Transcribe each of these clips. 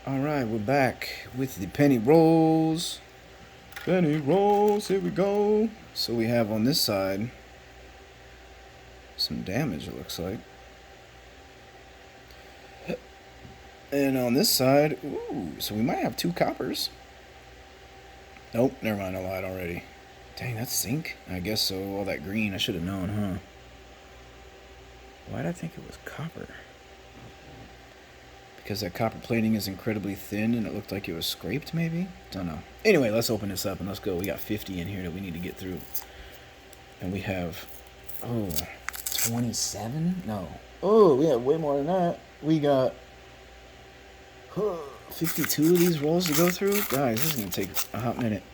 Alright, we're back with the penny rolls. Penny rolls, here we go. So we have on this side some damage, it looks like. And on this side, ooh, so we might have 2 coppers. Nope, never mind, I lied already. Dang, that's zinc? I guess so, all that green, I should have known, huh? Why did I think it was copper? Because that copper plating is incredibly thin and it looked like it was scraped, maybe? Don't know. Anyway, let's open this up and let's go. We got 50 in here that we need to get through. And we have, 27? No. Oh, we have way more than that. We got 52 of these rolls to go through. Guys, this is going to take a hot minute.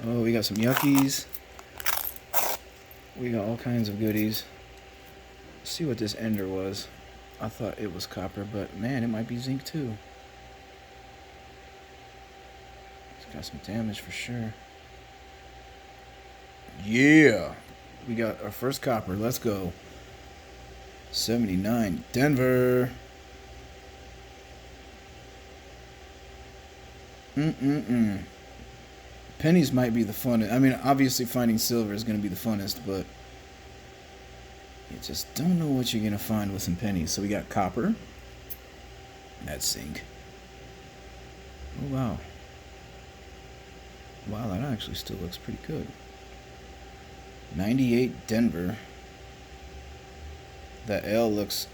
Oh, we got some yuckies. We got all kinds of goodies. Let's see what this ender was. I thought it was copper, but man, it might be zinc too. It's got some damage for sure. Yeah! We got our first copper. Let's go. 79, Denver. Pennies might be the funnest. I mean, obviously finding silver is going to be the funnest, but you just don't know what you're going to find with some pennies. So we got copper. That's zinc. Oh, wow. Wow, that actually still looks pretty good. 98 Denver. That L looks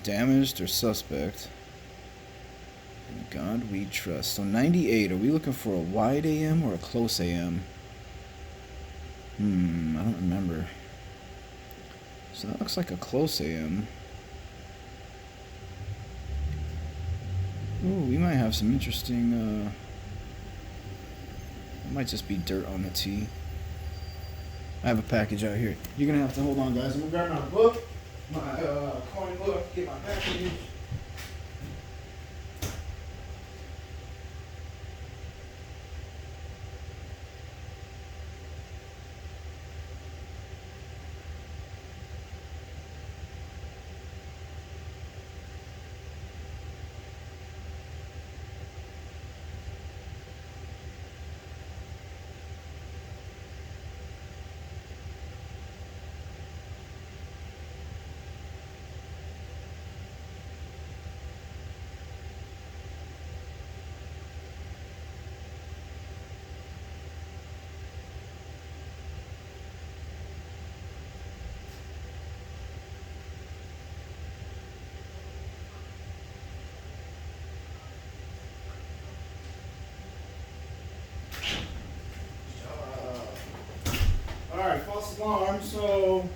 damaged or suspect. In God we trust. So 98. Are we looking for a wide AM or a close AM? I don't remember. So that looks like a close AM. Ooh, we might have some interesting, it might just be dirt on the T. I have a package out here. You're gonna have to hold on, guys. I'm gonna grab my book, my coin book, get my package. Alright, false alarm. So,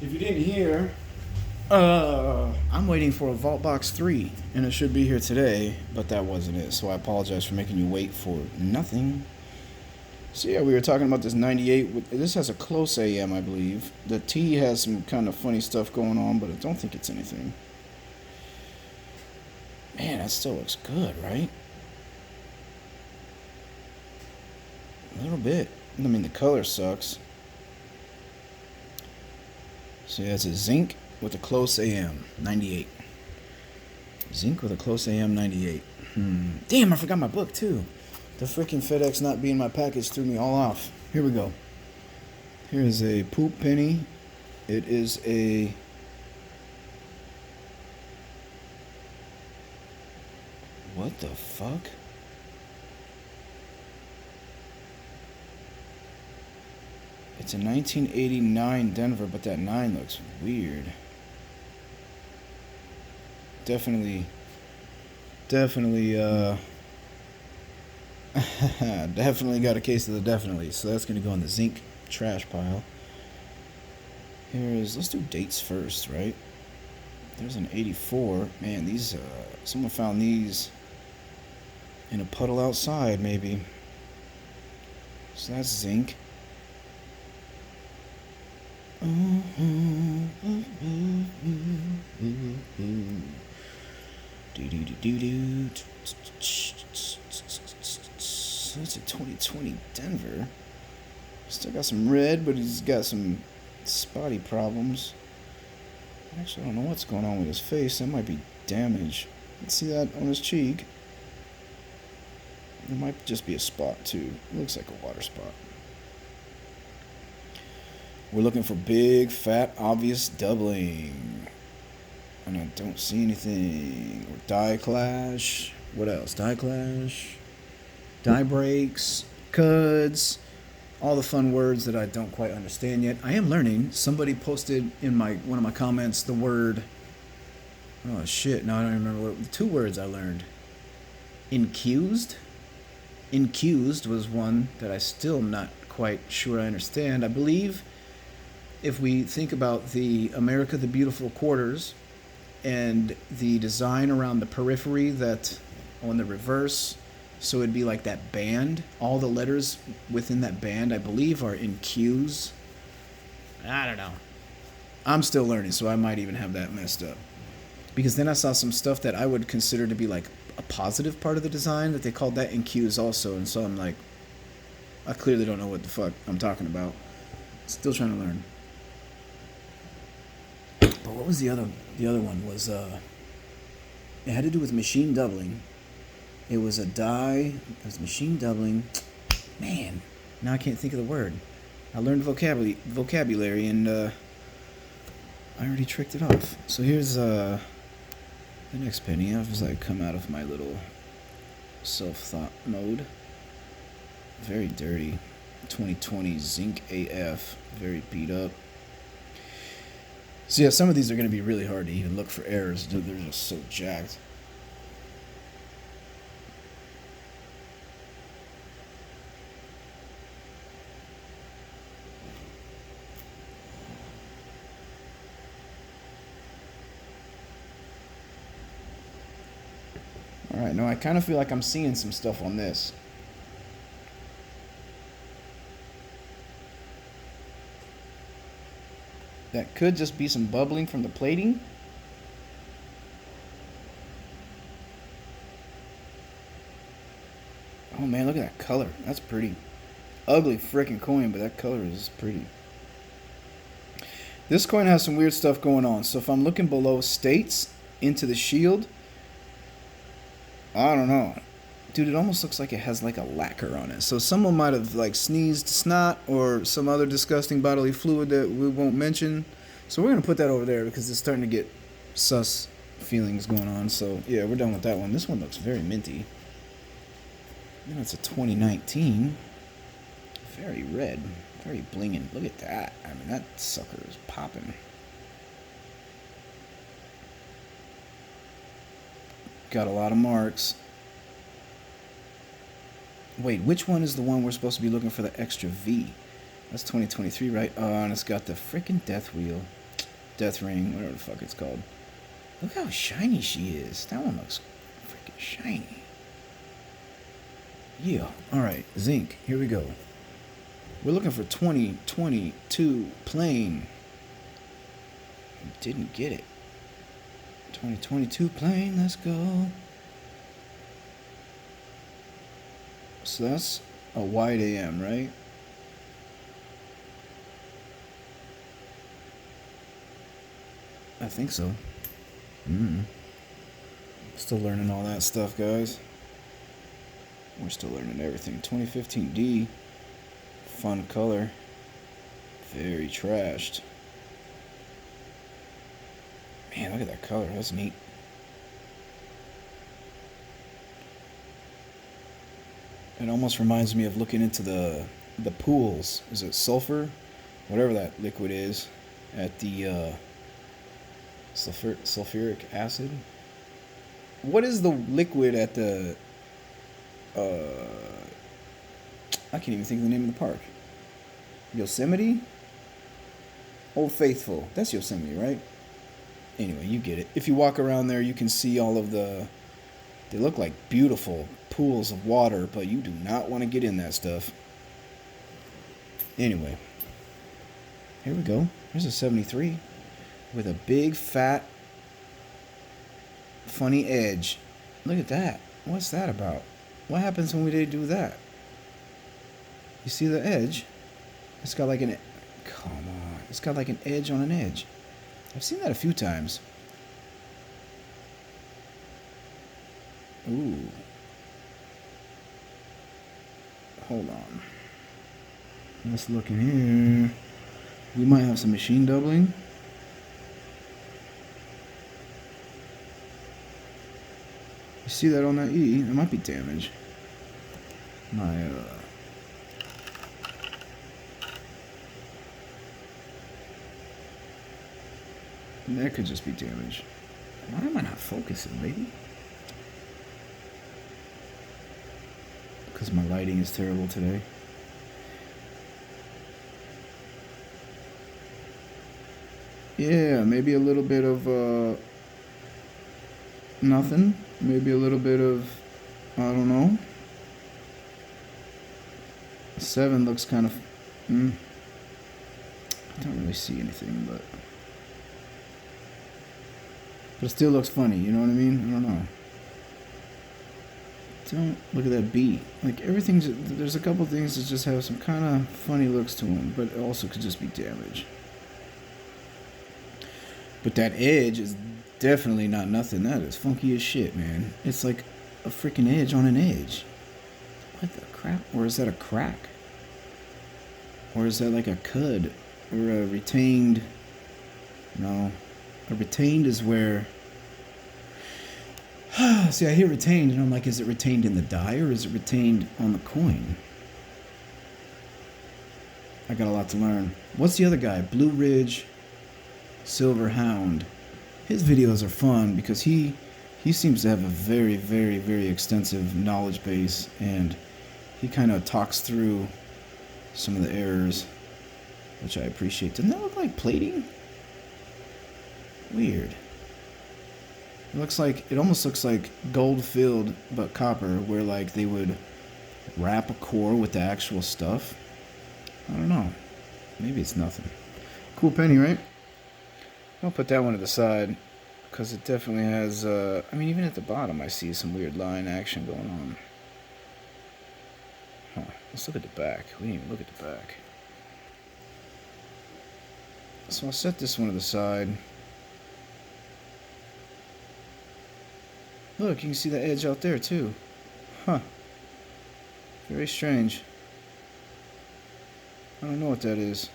if you didn't hear, I'm waiting for a Vault Box 3, and it should be here today, but that wasn't it. So I apologize for making you wait for nothing. So yeah, we were talking about this 98. This has a close AM, I believe. The T has some kind of funny stuff going on, but I don't think it's anything. Man, that still looks good, right? A little bit. I mean, the color sucks. So yeah, it's a zinc with a close AM, 98. Zinc with a close AM, 98. Damn, I forgot my book too. The freaking FedEx not being my package threw me all off. Here we go. Here is a poop penny. It is a... What the fuck? It's a 1989 Denver, but that 9 looks weird. Definitely, definitely got a case of the definitely. So that's going to go in the zinc trash pile. Let's do dates first, right? There's an 84. Man, these, someone found these in a puddle outside, maybe. So that's zinc. So that's a 2020 Denver. Still got some red, but he's got some spotty problems. Actually, I don't know what's going on with his face. That might be damage. See that on his cheek? It might just be a spot too. It looks like a water spot. We're looking for big, fat, obvious doubling. And I don't see anything. Or die clash. What else? Die clash. Die breaks. Cuds. All the fun words that I don't quite understand yet. I am learning. Somebody posted in one of my comments the word. Oh shit! Now I don't remember what 2 words I learned. Incused. Incused was one that I still am not quite sure I understand. I believe if we think about the America the Beautiful quarters and the design around the periphery that on the reverse, so it'd be like that band. All the letters within that band, I believe, are in Q's. I don't know. I'm still learning, so I might even have that messed up. Because then I saw some stuff that I would consider to be like a positive part of the design that they called that in Q's also, and so I'm like, I clearly don't know what the fuck I'm talking about. Still trying to learn. But what was the other one was it had to do with machine doubling. It was a die. It was machine doubling. Man, now I can't think of the word. I learned vocabulary and I already tricked it off. So here's the next penny. I've like come out of my little self-thought mode. Very dirty. 2020 zinc AF. Very beat up. So yeah, some of these are going to be really hard to even look for errors. Dude, they're just so jacked. Alright, no, I kind of feel like I'm seeing some stuff on this. That could just be some bubbling from the plating. Oh man, look at that color. That's pretty. Ugly freaking coin, but that color is pretty. This coin has some weird stuff going on. So if I'm looking below states into the shield, I don't know. Dude, it almost looks like it has like a lacquer on it. So someone might have like sneezed snot or some other disgusting bodily fluid that we won't mention. So we're going to put that over there because it's starting to get sus feelings going on. So yeah, we're done with that one. This one looks very minty. You know, it's a 2019. Very red. Very blinging. Look at that. I mean, that sucker is popping. Got a lot of marks. Wait, which one is the one we're supposed to be looking for the extra V? That's 2023, right? Oh, and it's got the freaking death wheel. Death ring, whatever the fuck it's called. Look how shiny she is. That one looks freaking shiny. Yeah. Alright, zinc. Here we go. We're looking for 2022 plain. Didn't get it. 2022 plain, let's go. So that's a wide AM, right? I think so. Still learning all that stuff, guys. We're still learning everything. 2015D. Fun color. Very trashed. Man, look at that color. That's neat. It almost reminds me of looking into the pools. Is it sulfur? Whatever that liquid is. At the sulfuric acid. What is the liquid at the... I can't even think of the name of the park. Yosemite? Old Faithful. That's Yosemite, right? Anyway, you get it. If you walk around there, you can see all of the... They look like beautiful pools of water, but you do not want to get in that stuff. Anyway. Here we go. Here's a 73 with a big, fat, funny edge. Look at that. What's that about? What happens when we do that? You see the edge? It's got like an... Come on. It's got like an edge on an edge. I've seen that a few times. Ooh. Hold on. Let's look in here. We might have some machine doubling. You see that on that E? It might be damage. My, that could just be damage. Why am I not focusing, baby? Because my lighting is terrible today. Yeah, maybe a little bit of, nothing. Maybe a little bit of, I don't know. 7 looks kind of, I don't really see anything, but it still looks funny, you know what I mean? I don't know. Don't look at that B. Like everything's, there's a couple things that just have some kind of funny looks to them, but it also could just be damage. But that edge is definitely not nothing. That is funky as shit, man. It's like a freaking edge on an edge. What the crap? Or is that a crack? Or is that like a cud? Or a retained? No. A retained is where... See, I hear retained, and I'm like, is it retained in the die, or is it retained on the coin? I got a lot to learn. What's the other guy? Blue Ridge Silver Hound. His videos are fun because he seems to have a very, very, very extensive knowledge base, and he kind of talks through some of the errors, which I appreciate. Doesn't that look like plating? Weird. It almost looks like gold filled but copper, where like they would wrap a core with the actual stuff. I don't know. Maybe it's nothing. Cool penny, right? I'll put that one to the side because it definitely has, I mean, even at the bottom I see some weird line action going on. Huh. Let's look at the back. We didn't even look at the back. So I'll set this one to the side. Look, you can see the edge out there too. Huh. Very strange. I don't know what that is.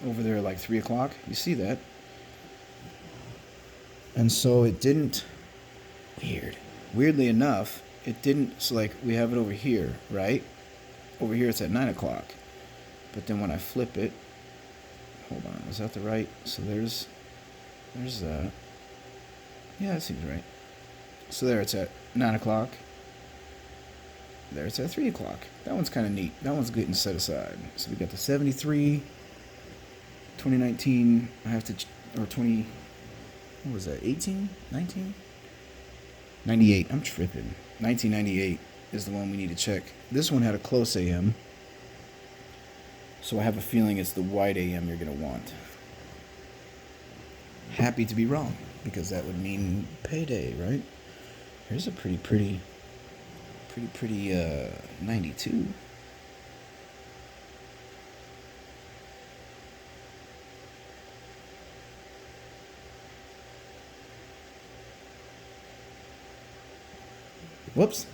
Over there like 3 o'clock. You see that? And so it didn't... Weirdly enough, it didn't... So like we have it over here, right? Over here it's at 9 o'clock. But then when I flip it... Hold on, is that the right? So there's that. Yeah, that seems right. So there it's at 9 o'clock. There it's at 3 o'clock. That one's kind of neat. That one's getting set aside. So we got the 73, 2019. I have to, or 20, what was that, 18, 19? 98, I'm tripping. 1998 is the one we need to check. This one had a close AM. So I have a feeling it's the wide AM you're going to want. Happy to be wrong, because that would mean payday, right? Here's a pretty 92. Whoops.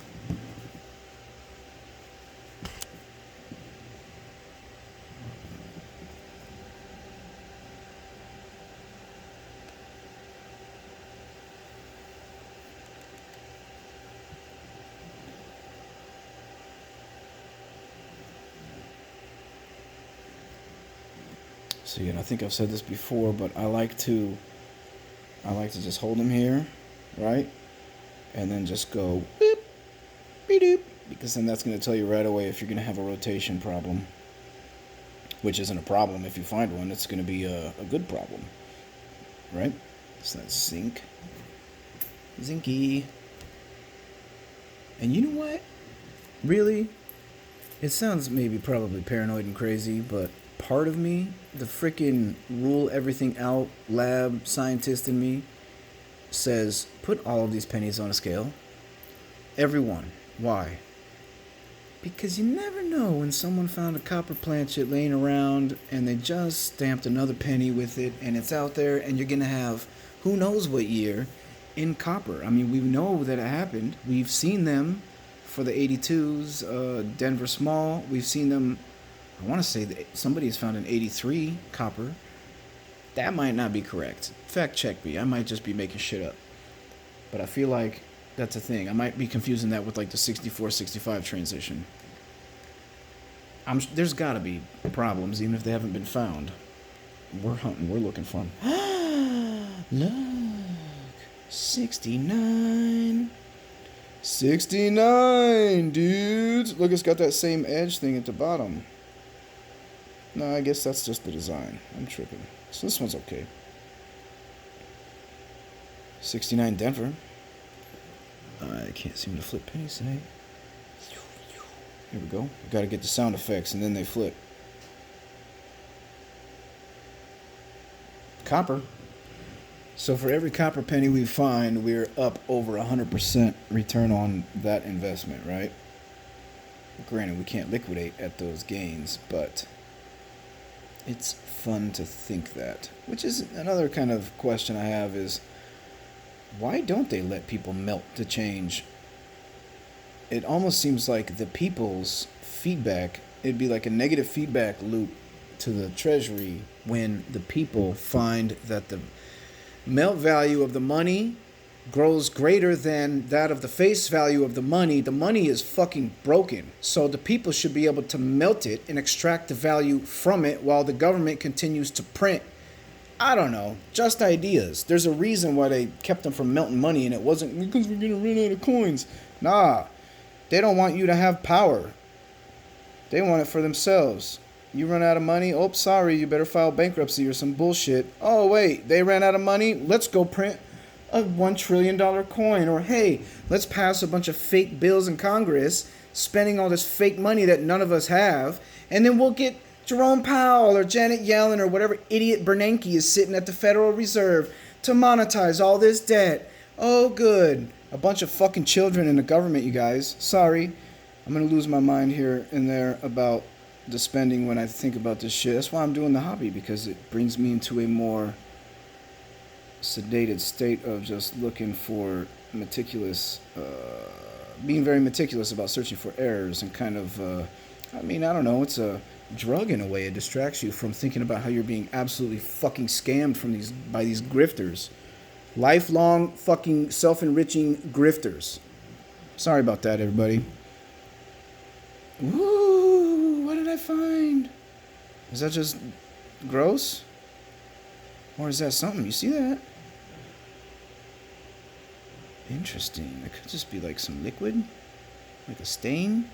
So, I think I've said this before, but I like to just hold them here, right? And then just go beep, beep, doop, because then that's going to tell you right away if you're going to have a rotation problem, which isn't a problem. If you find one, it's going to be a good problem, right? So that's zinc, zinky. And you know what? Really? It sounds probably paranoid and crazy, but part of me, the freaking rule everything out lab scientist in me, says put all of these pennies on a scale. Every one. Why? Because you never know when someone found a copper planchet laying around and they just stamped another penny with it and it's out there and you're going to have who knows what year, in copper. I mean, we know that it happened. We've seen them for the 82s, Denver Small. We've seen them, I want to say that somebody has found an 83 copper. That might not be correct. Fact check me. I might just be making shit up. But I feel like that's a thing. I might be confusing that with like the 64-65 transition. There's got to be problems, even if they haven't been found. We're hunting. We're looking for them. Look. 69. 69, dudes. Look, it's got that same edge thing at the bottom. No, I guess that's just the design. I'm tripping. So this one's okay. 69 Denver. I can't seem to flip pennies today. Here we go. We gotta get the sound effects and then they flip. Copper. So for every copper penny we find, we're up over 100% return on that investment, right? Granted, we can't liquidate at those gains, but it's fun to think that. Which is another kind of question I have is, why don't they let people melt the change? It almost seems like the people's feedback, it'd be like a negative feedback loop to the treasury when the people find that the melt value of the money grows greater than that of the face value of the money is fucking broken. So the people should be able to melt it and extract the value from it while the government continues to print. I don't know. Just ideas. There's a reason why they kept them from melting money, and it wasn't because we're going to run out of coins. Nah. They don't want you to have power. They want it for themselves. You run out of money? Oh, sorry, you better file bankruptcy or some bullshit. Oh, wait, they ran out of money? Let's go print a $1 trillion coin. Or, hey, let's pass a bunch of fake bills in Congress, spending all this fake money that none of us have, and then we'll get Jerome Powell or Janet Yellen or whatever idiot Bernanke is sitting at the Federal Reserve to monetize all this debt. Oh, good. A bunch of fucking children in the government, you guys. Sorry. I'm going to lose my mind here and there about the spending when I think about this shit. That's why I'm doing the hobby, because it brings me into a more sedated state of just looking for meticulous, being very meticulous about searching for errors and kind of, I don't know, it's a drug in a way. It distracts you from thinking about how you're being absolutely fucking scammed by these grifters. Lifelong fucking self-enriching grifters. Sorry about that, everybody. Woo! What did I find? Is that just gross? Or is that something? You see that? Interesting. It could just be like some liquid. Like a stain.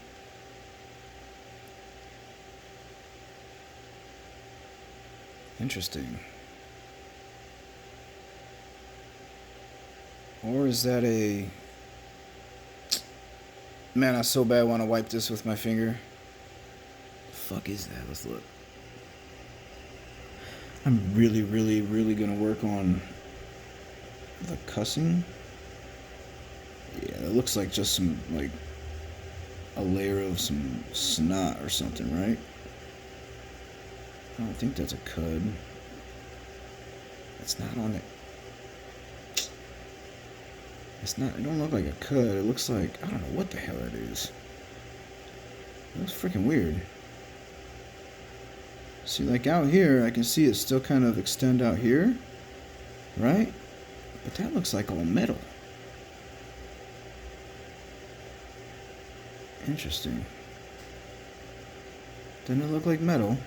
Interesting. Or is that a... Man, I so bad want to wipe this with my finger. The fuck is that? Let's look. I'm really, really, really gonna work on the cussing. Yeah, it looks like just some, like, a layer of some snot or something, right? I don't think that's a cud. It's not on it. It's not, it don't look like a cud. It looks like, I don't know what the hell that is. It looks freaking weird. See, like out here, I can see it still kind of extend out here. Right? But that looks like all metal. Interesting. Doesn't it look like metal?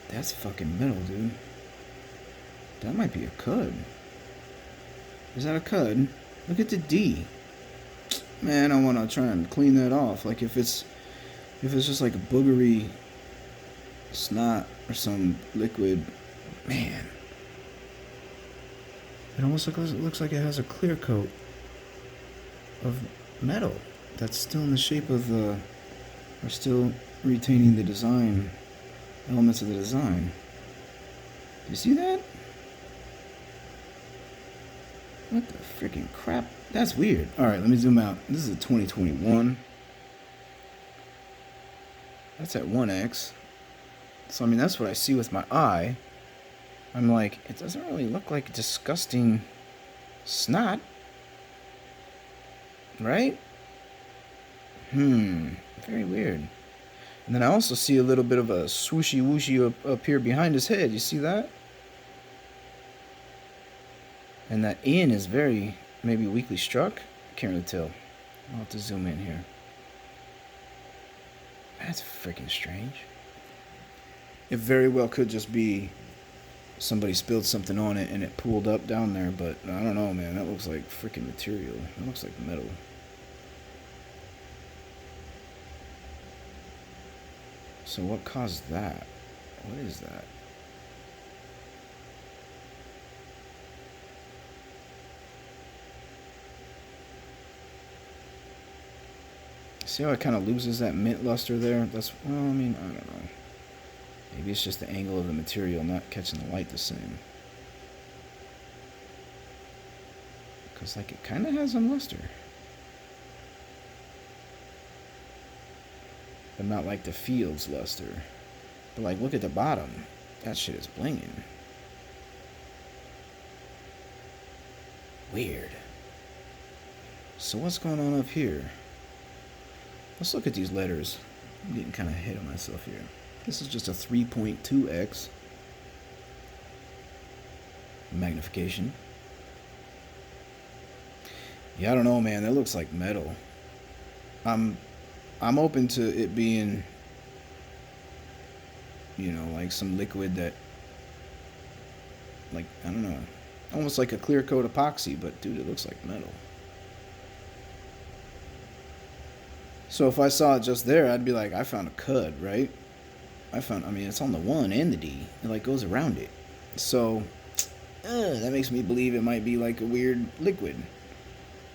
That's fucking metal, dude. That might be a cud. Is that a cud? Look at the D. Man, I want to try and clean that off. Like if it's just like a boogery snot or some liquid. Man. It almost looks like it has a clear coat of metal that's still in the shape of the... Or still retaining the design, elements of the design. Do you see that? What the freaking crap? That's weird. Alright, let me zoom out. This is a 2021. That's at 1x. So, I mean, that's what I see with my eye. I'm like, it doesn't really look like disgusting snot, right? Very weird. And then I also see a little bit of a swooshy wooshy up here behind his head. You see that? And that in is very, maybe weakly struck. Can't really tell. I'll have to zoom in here. That's freaking strange. It very well could just be somebody spilled something on it and it pooled up down there, but I don't know, man. That looks like freaking material. That looks like metal. So what caused that? What is that? See how it kind of loses that mint luster there? That's, well, I mean, I don't know. Maybe it's just the angle of the material not catching the light the same. Because, like, it kind of has some luster. But not like the field's luster. But, like, look at the bottom. That shit is blinging. Weird. So what's going on up here? Let's look at these letters. I'm getting kind of ahead of myself here. This is just a 3.2x magnification. Yeah, I don't know, man. That looks like metal. I'm open to it being, you know, like some liquid that, like, I don't know, almost like a clear coat epoxy, but dude, it looks like metal. So if I saw it just there, I'd be like, I found a cud, right? I mean, it's on the 1 and the D. It, like, goes around it. So, that makes me believe it might be like a weird liquid.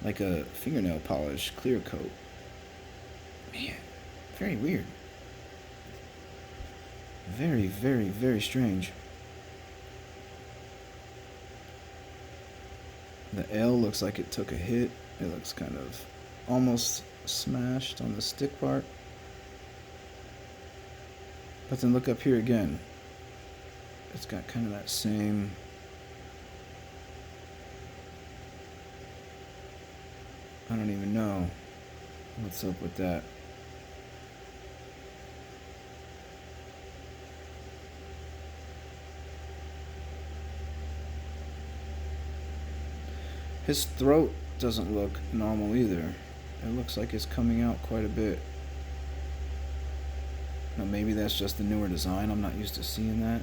Like a fingernail polish clear coat. Man, very weird. Very, very, very strange. The L looks like it took a hit. It looks kind of almost smashed on the stick part. But then look up here again. It's got kind of that same... I don't even know what's up with that. His throat doesn't look normal either. It looks like it's coming out quite a bit. Now maybe that's just the newer design. I'm not used to seeing that.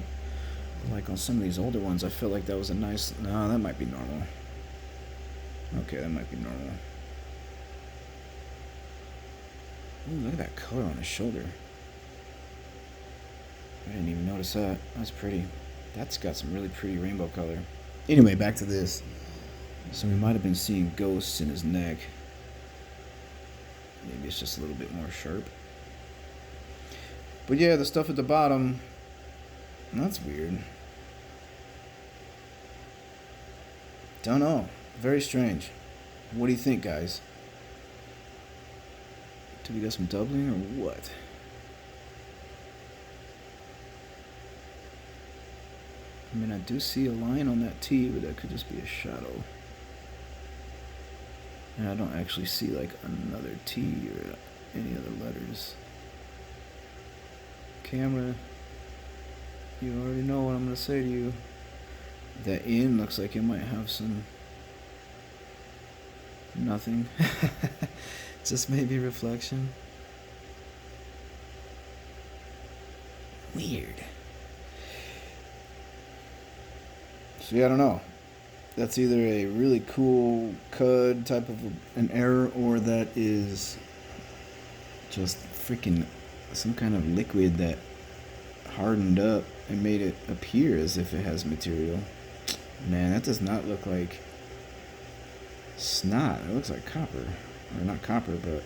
Like on some of these older ones, I feel like that was a nice... No, that might be normal. Okay, that might be normal. Ooh, look at that color on his shoulder. I didn't even notice that. That's pretty. That's got some really pretty rainbow color. Anyway, back to this. So we might have been seeing ghosts in his neck. Maybe it's just a little bit more sharp. But yeah, the stuff at the bottom, that's weird. Don't know. Very strange. What do you think, guys? Do we got some doubling or what? I mean, I do see a line on that T, but that could just be a shadow. And I don't actually see like another T or any other letters. Camera, you already know what I'm going to say to you. That N looks like it might have some... Nothing. Just maybe reflection. Weird. So yeah, I don't know. That's either a really cool CUD type of an error, or that is just freaking some kind of liquid that hardened up and made it appear as if it has material. Man, that does not look like snot. It looks like copper. Or not copper, but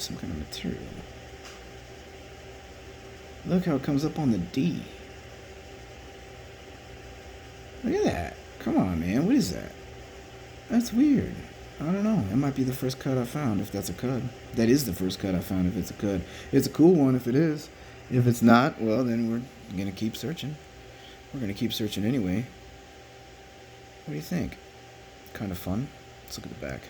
some kind of material. Look how it comes up on the D. Look at that. Come on, man. What is that? That's weird. I don't know. That might be the first CUD I found, if that's a CUD. That is the first CUD I found, if it's a CUD. It's a cool one if it is. If it's not, well, then we're going to keep searching. We're going to keep searching anyway. What do you think? Kind of fun. Let's look at the back.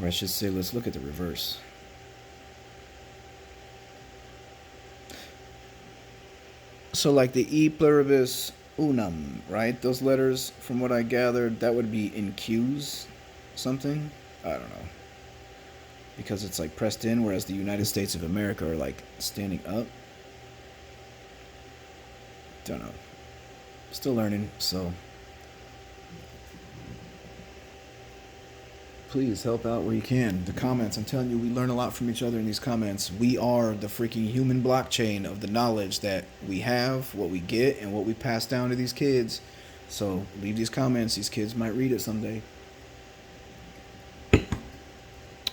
Or I should say, let's look at the reverse. So, like the E pluribus unum, right? Those letters, from what I gathered, that would be in Q's something. I don't know. Because it's like pressed in, whereas the United States of America are like standing up. Don't know. Still learning, so please help out where you can. The comments, I'm telling you, we learn a lot from each other in these comments. We are the freaking human blockchain of the knowledge that we have, what we get, and what we pass down to these kids. So leave these comments. These kids might read it someday.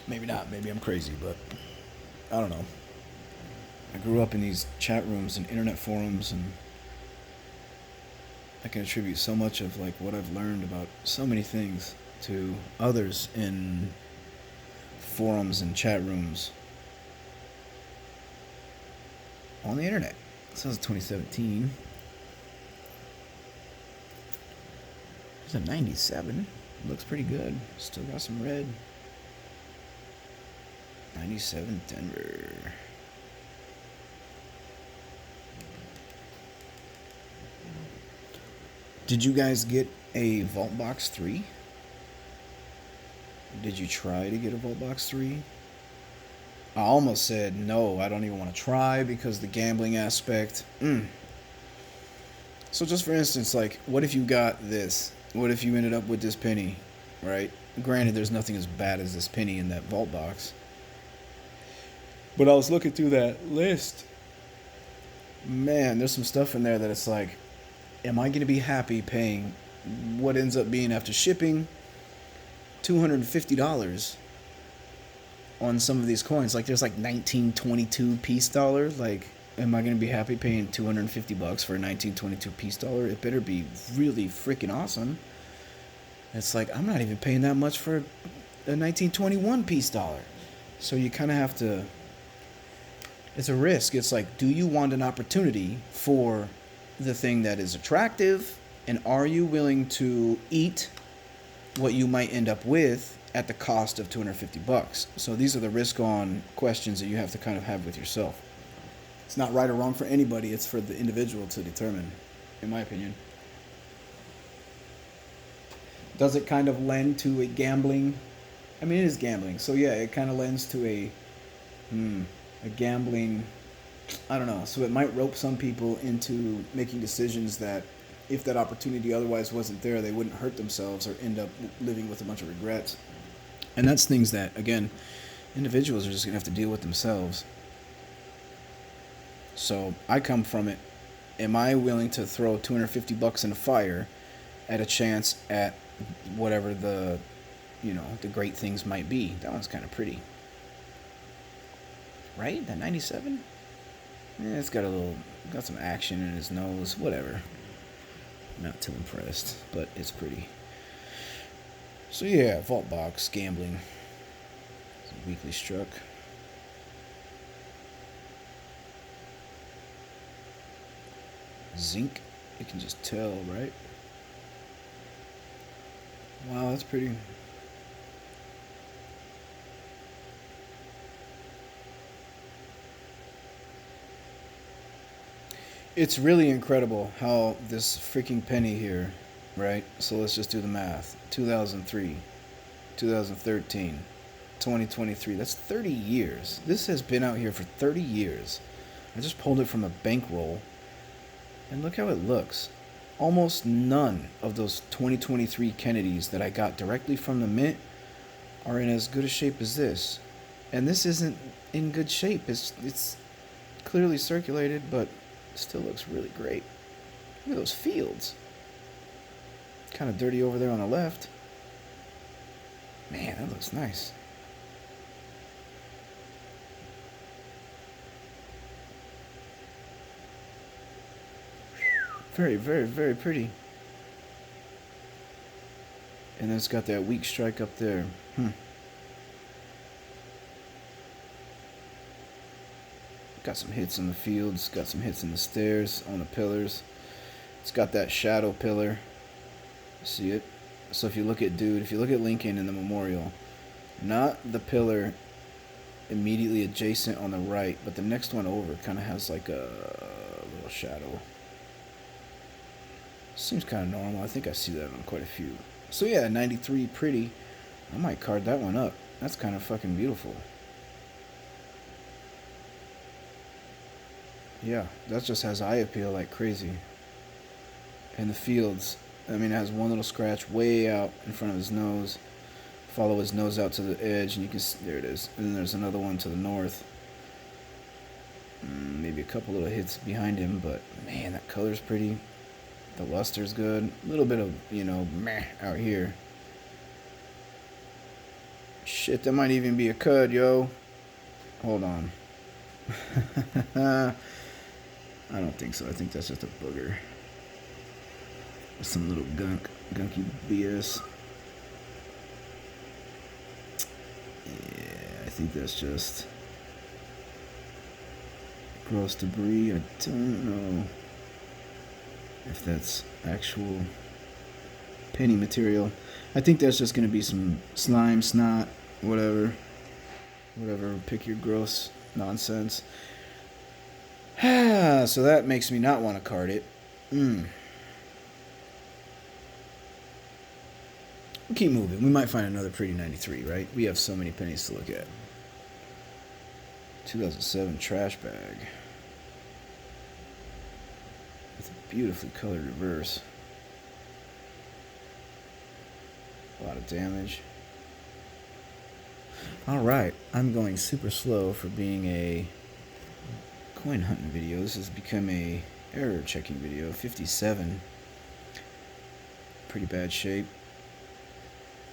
Maybe not. Maybe I'm crazy, but I don't know. I grew up in these chat rooms and internet forums, and I can attribute so much of like what I've learned about so many things to others in forums and chat rooms on the internet. This was 2017. It's a 97. Looks pretty good. Still got some red. 97 Denver. Did you guys get a Vault Box 3? Did you try to get a Vault Box 3? I almost said no, I don't even want to try because the gambling aspect. So just for instance, like, what if you got this? What if you ended up with this penny, right? Granted, there's nothing as bad as this penny in that Vault Box. But I was looking through that list. Man, there's some stuff in there that it's like, am I going to be happy paying what ends up being after shipping $250 on some of these coins? Like there's like 1922 peace dollar. Like, am I going to be happy paying $250 for a 1922 peace dollar? It better be really freaking awesome. It's like, I'm not even paying that much for a 1921 peace dollar. So you kind of have to, it's a risk. It's like, do you want an opportunity for the thing that is attractive, and are you willing to eat what you might end up with at the cost of $250? So these are the risk on questions that you have to kind of have with yourself. It's not right or wrong for anybody. It's for the individual to determine, in my opinion. Does it kind of lend to a gambling? I mean, it is gambling. So yeah, it kind of lends to a gambling, I don't know. So it might rope some people into making decisions that if that opportunity otherwise wasn't there, they wouldn't hurt themselves or end up living with a bunch of regrets. And that's things that, again, individuals are just going to have to deal with themselves. So I come from it. Am I willing to throw $250 in the fire at a chance at whatever the great things might be? That one's kind of pretty. Right? That 97? Yeah, it's got some action in his nose. Whatever. Not too impressed, but it's pretty. So yeah, Vault Box, gambling. Weekly struck. Zinc, you can just tell, right? Wow, that's pretty. It's really incredible how this freaking penny here, right? So let's just do the math. 2003, 2013, 2023. That's 30 years. This has been out here for 30 years. I just pulled it from a bankroll. And look how it looks. Almost none of those 2023 Kennedys that I got directly from the mint are in as good a shape as this. And this isn't in good shape. It's clearly circulated, but still looks really great. Look at those fields. Kind of dirty over there on the left. Man, that looks nice. Very, very, very pretty. And then it's got that weak strike up there. Got some hits in the fields. Got some hits in the stairs, on the pillars. It's got that shadow pillar. See it? So if you look at Lincoln in the memorial, not the pillar immediately adjacent on the right, but the next one over kind of has like a little shadow. Seems kind of normal. I think I see that on quite a few. So yeah, 93 pretty. I might card that one up. That's kind of fucking beautiful. Yeah, that just has eye appeal like crazy. And the fields, I mean, it has one little scratch way out in front of his nose. Follow his nose out to the edge, and you can there it is. And then there's another one to the north. Maybe a couple little hits behind him, but man, that color's pretty. The luster's good. A little bit of, meh out here. Shit, that might even be a cud, yo. Hold on. I don't think so. I think that's just a booger. Some little gunky BS. Yeah, I think that's just gross debris. I don't know if that's actual penny material. I think that's just going to be some slime, snot, whatever. Pick your gross nonsense. So that makes me not want to card it. We'll keep moving. We might find another pretty 93, right? We have so many pennies to look at. 2007 trash bag. With a beautifully colored reverse. A lot of damage. Alright, I'm going super slow for being a coin hunting video. This has become a error checking video. 57. Pretty bad shape.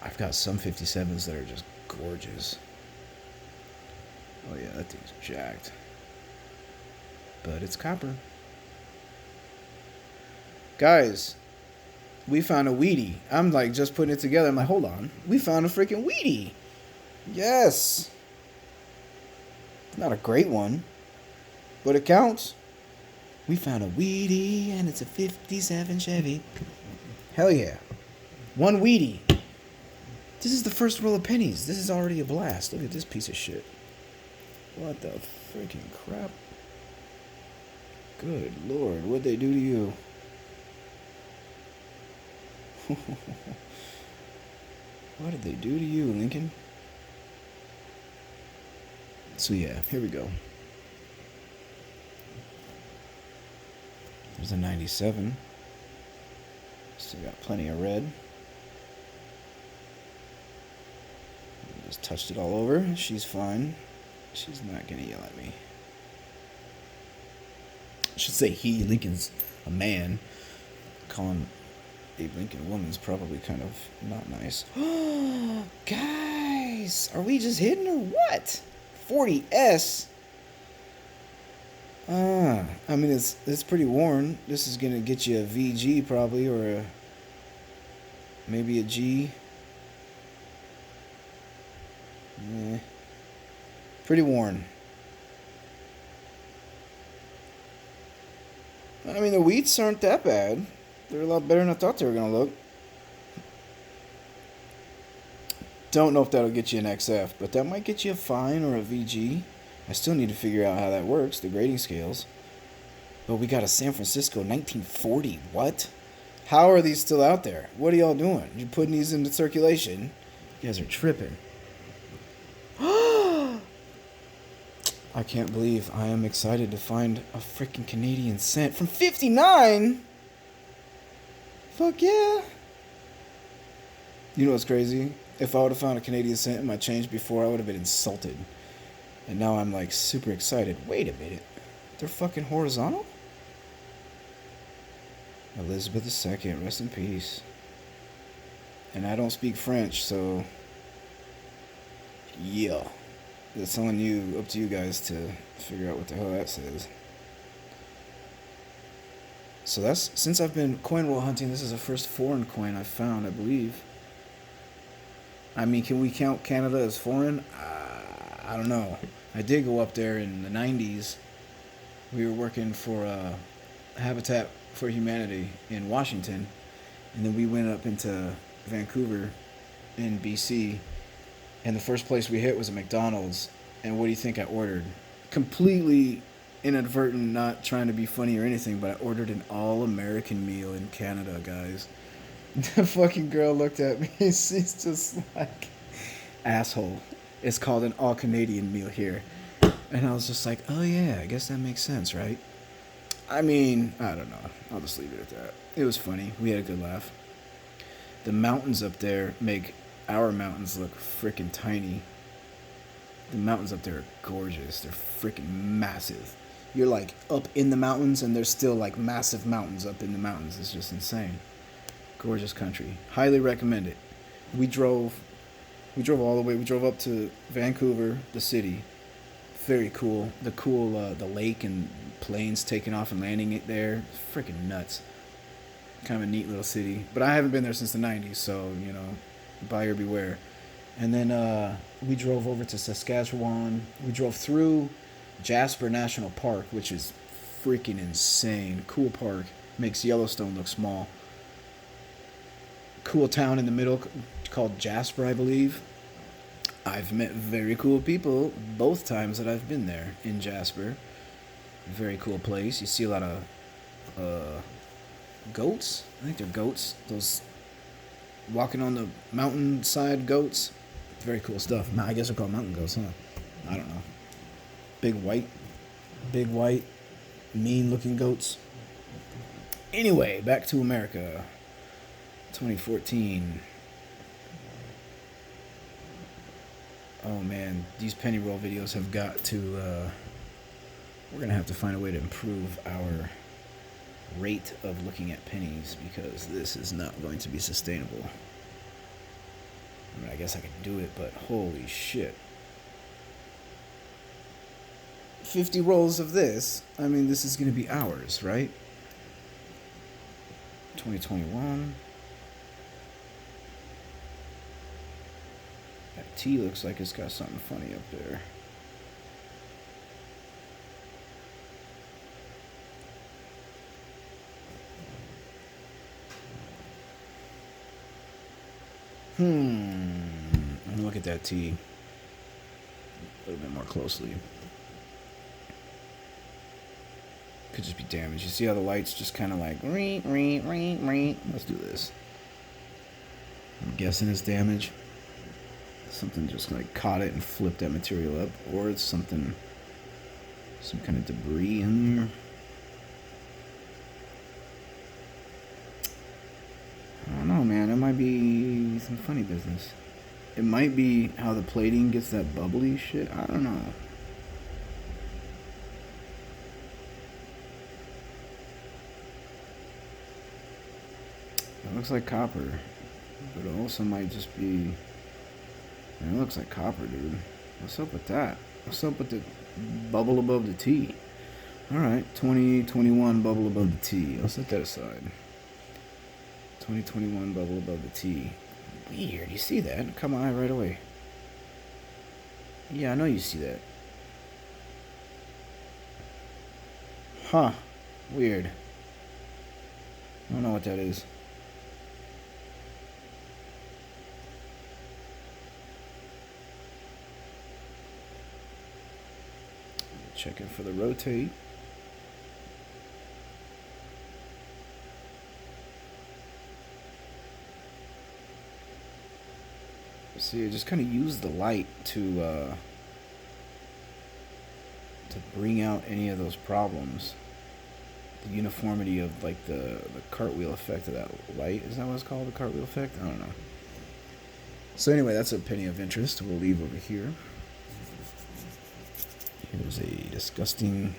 I've got some 57s that are just gorgeous. Oh yeah, that thing's jacked. But it's copper. Guys, we found a wheaty. I'm like just putting it together. I'm like, hold on. We found a freaking wheaty. Yes. Not a great one, but it counts. We found a wheaty and it's a 57 Chevy. Hell yeah. One wheaty. This is the first roll of pennies. This is already a blast. Look at this piece of shit. What the freaking crap? Good Lord, what'd they do to you? What did they do to you, Lincoln? So yeah, here we go. There's a 97. Still got plenty of red. Just touched it all over. She's fine. She's not gonna yell at me. I should say he. Lincoln's a man. Calling Abe Lincoln a woman's probably kind of not nice. Guys, are we just hitting or what? 40S. I mean it's pretty worn. This is gonna get you a VG probably, or maybe a G. Yeah. Pretty worn. I mean the wheats aren't that bad. They're a lot better than I thought they were gonna look. Don't know if that'll get you an XF, but that might get you a fine or a VG. I still need to figure out how that works, the grading scales. But we got a San Francisco 1940. What? How are these still out there? What are y'all doing? You putting these into circulation? You guys are tripping. I can't believe I am excited to find a freaking Canadian cent from 59. Fuck yeah. You know what's crazy? If I would have found a Canadian cent in my change before, I would have been insulted. And now I'm like super excited. Wait a minute. They're fucking horizontal? Elizabeth II, rest in peace. And I don't speak French, so yeah. It's on you, up to you guys to figure out what the hell that says. So that's, since I've been coin roll hunting, this is the first foreign coin I've found, I believe. I mean, can we count Canada as foreign? I don't know. I did go up there in the 90s. We were working for Habitat for Humanity in Washington. And then we went up into Vancouver in BC. And the first place we hit was a McDonald's. And what do you think I ordered? Completely inadvertent, not trying to be funny or anything, but I ordered an all-American meal in Canada, guys. The fucking girl looked at me. She's just like, asshole. It's called an all-Canadian meal here. And I was just like, oh yeah, I guess that makes sense, right? I mean, I don't know. I'll just leave it at that. It was funny. We had a good laugh. The mountains up there make our mountains look freaking tiny. The mountains up there are gorgeous. They're freaking massive. You're like up in the mountains and there's still like massive mountains up in the mountains. It's just insane. Gorgeous country. Highly recommend it. We drove all the way. We drove up to Vancouver, the city. Very cool. The lake and planes taking off and landing it there. Freaking nuts. Kind of a neat little city. But I haven't been there since the 90s, so, you know, buyer beware. And then we drove over to Saskatchewan. We drove through Jasper National Park, which is freaking insane. Cool park. Makes Yellowstone look small. Cool town in the middle called Jasper, I believe. I've met very cool people both times that I've been there in Jasper. Very cool place. You see a lot of goats. I think they're goats. Those walking on the mountainside goats. Very cool stuff. I guess they're called mountain goats, huh? I don't know. Big white, mean-looking goats. Anyway, back to America. 2014. Oh man, these penny roll videos have got to, we're going to have to find a way to improve our rate of looking at pennies because this is not going to be sustainable. I mean, I guess I could do it, but holy shit. 50 rolls of this, I mean, this is going to be hours, right? 2021. That T looks like it's got something funny up there. Let me look at that T a little bit more closely. Could just be damaged. You see how the light's just kind of like, let's do this. I'm guessing it's damage. Something just like caught it and flipped that material up, or it's something, some kind of debris in there. I don't know, man. It might be some funny business. It might be how the plating gets that bubbly shit. I don't know. It looks like copper, but it also might just be. Man, it looks like copper, dude. What's up with that? What's up with the bubble above the T? Alright, 2021 bubble above the T. I'll set that aside. 2021 bubble above the T. Weird, you see that? Come on, right away. Yeah, I know you see that. Huh. Weird. I don't know what that is. Checking for the rotate. See, I just kind of use the light to bring out any of those problems. The uniformity of like the cartwheel effect of that light. Is that what it's called? The cartwheel effect? I don't know. So anyway, that's a penny of interest. We'll leave over here. Here's a disgusting,